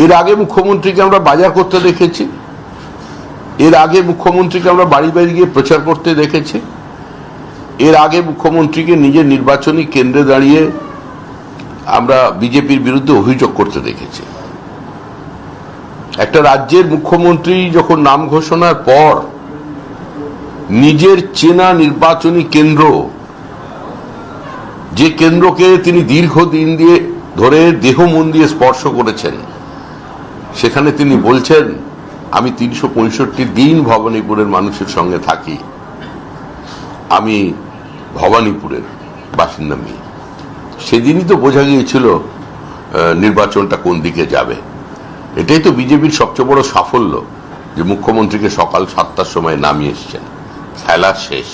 এর আগে মুখ্যমন্ত্রীকে আমরা বাজার করতে দেখেছি, এর আগে মুখ্যমন্ত্রীকে আমরা বাড়ি বাড়ি গিয়ে প্রচার করতে দেখেছি, এর আগে মুখ্যমন্ত্রীকে নিজের নির্বাচনী কেন্দ্রে দাঁড়িয়ে আমরা বিজেপির বিরুদ্ধে অভিযোগ করতে দেখেছি। একটা রাজ্যের মুখ্যমন্ত্রী যখন নাম ঘোষণার পর নিজের চেনা নির্বাচনী কেন্দ্র, যে কেন্দ্রকে তিনি দীর্ঘদিন দিয়ে ধরে দেহ মন দিয়ে স্পর্শ করেছেন, সেখানে তিনি বলছেন আমি 365 দিন ভবানীপুরের মানুষের সঙ্গে থাকি, আমি ভবানীপুরের বাসিন্দা মেয়ে। সেদিনই তো বোঝা গিয়েছিল নির্বাচনটা কোন দিকে যাবে। এটাই তো বিজেপির সবচেয়ে বড় সাফল্য যে মুখ্যমন্ত্রীকে সকাল 7টার সময় নামিয়ে এসছেন, খেলা শেষ।